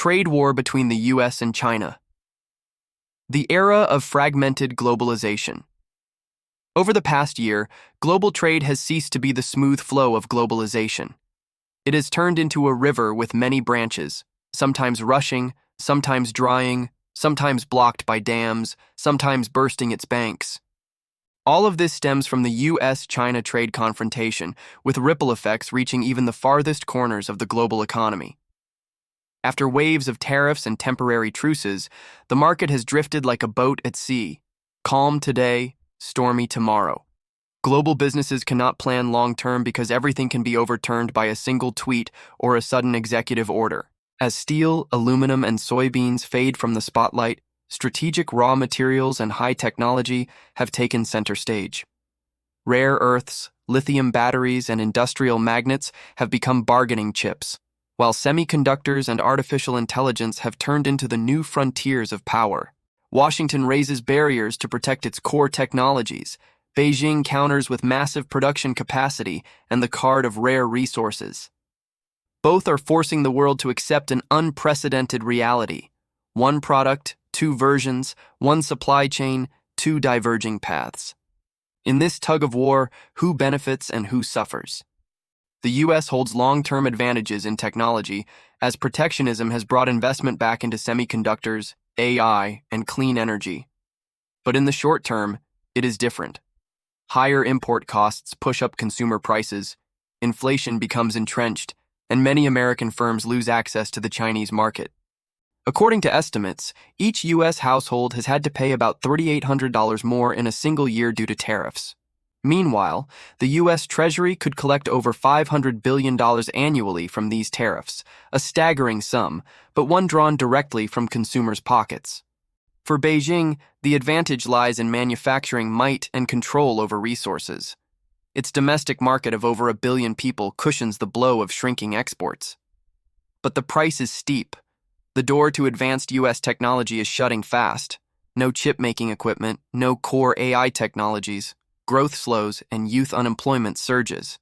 trade war between the US and China. The era of fragmented globalization. Over the past year, global trade has ceased to be the smooth flow of globalization. It has turned into a river with many branches, sometimes rushing, sometimes drying, sometimes blocked by dams, sometimes bursting its banks. All of this stems from the US-China trade confrontation, with ripple effects reaching even the farthest corners of the global economy. After waves of tariffs and temporary truces, the market has drifted like a boat at sea, calm today, stormy tomorrow. Global businesses cannot plan long-term because everything can be overturned by a single tweet or a sudden executive order. As steel, aluminum, and soybeans fade from the spotlight, strategic raw materials and high technology have taken center stage. Rare earths, lithium batteries, and industrial magnets have become bargaining chips, while semiconductors and artificial intelligence have turned into the new frontiers of power. Washington raises barriers to protect its core technologies. Beijing counters with massive production capacity and the card of rare resources. Both are forcing the world to accept an unprecedented reality. One product, two versions, one supply chain, two diverging paths. In this tug of war, who benefits and who suffers? The US holds long-term advantages in technology, as protectionism has brought investment back into semiconductors, AI, and clean energy. But in the short term, it is different. Higher import costs push up consumer prices, inflation becomes entrenched, and many American firms lose access to the Chinese market. According to estimates, each US household has had to pay about $3,800 more in a single year due to tariffs. Meanwhile, the US Treasury could collect over $500 billion annually from these tariffs, a staggering sum, but one drawn directly from consumers' pockets. For Beijing, the advantage lies in manufacturing might and control over resources. Its domestic market of over 1 billion people cushions the blow of shrinking exports. But the price is steep. The door to advanced US technology is shutting fast. No chip-making equipment, no core AI technologies. Growth slows and youth unemployment surges.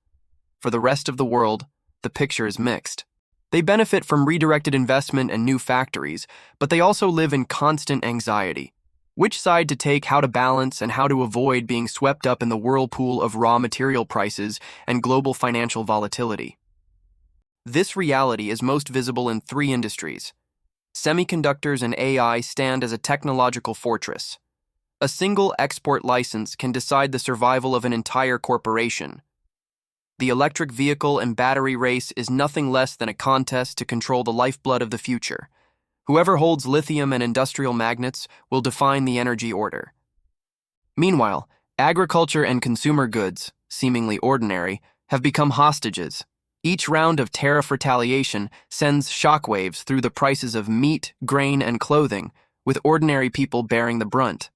For the rest of the world, the picture is mixed. They benefit from redirected investment and new factories, but they also live in constant anxiety. Which side to take, how to balance, and how to avoid being swept up in the whirlpool of raw material prices and global financial volatility. This reality is most visible in 3 industries. Semiconductors and AI stand as a technological fortress. A single export license can decide the survival of an entire corporation. The electric vehicle and battery race is nothing less than a contest to control the lifeblood of the future. Whoever holds lithium and industrial magnets will define the energy order. Meanwhile, agriculture and consumer goods, seemingly ordinary, have become hostages. Each round of tariff retaliation sends shockwaves through the prices of meat, grain, and clothing, with ordinary people bearing the brunt.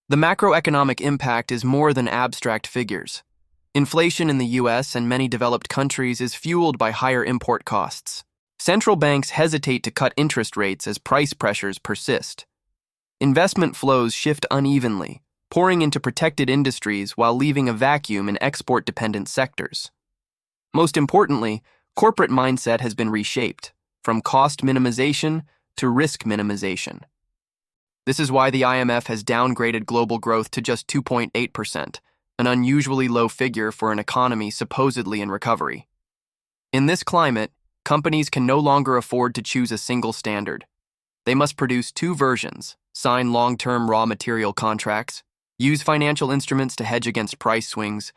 The macroeconomic impact is more than abstract figures. Inflation in the US and many developed countries is fueled by higher import costs. Central banks hesitate to cut interest rates as price pressures persist. Investment flows shift unevenly, pouring into protected industries while leaving a vacuum in export-dependent sectors. Most importantly, corporate mindset has been reshaped, from cost minimization to risk minimization. This is why the IMF has downgraded global growth to just 2.8%, an unusually low figure for an economy supposedly in recovery. In this climate, companies can no longer afford to choose a single standard. They must produce 2 versions, sign long-term raw material contracts, use financial instruments to hedge against price swings,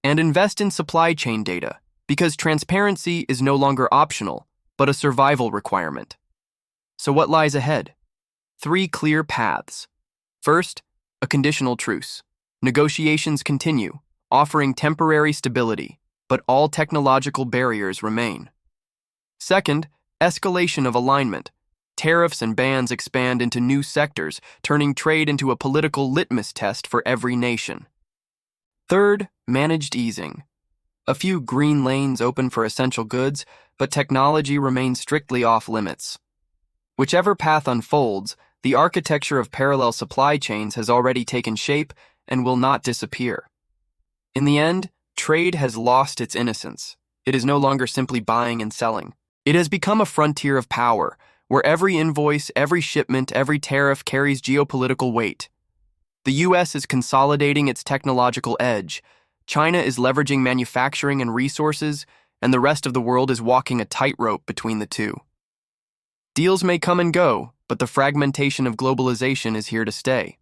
and invest in supply chain data, because transparency is no longer optional, but a survival requirement. So what lies ahead? 3 clear paths. First, a conditional truce. Negotiations continue, offering temporary stability, but all technological barriers remain. Second, escalation of alignment. Tariffs and bans expand into new sectors, turning trade into a political litmus test for every nation. Third, managed easing. A few green lanes open for essential goods, but technology remains strictly off limits. Whichever path unfolds, the architecture of parallel supply chains has already taken shape and will not disappear. In the end, trade has lost its innocence. It is no longer simply buying and selling. It has become a frontier of power, where every invoice, every shipment, every tariff carries geopolitical weight. The US is consolidating its technological edge, China is leveraging manufacturing and resources, and the rest of the world is walking a tightrope between the two. Deals may come and go, but the fragmentation of globalization is here to stay.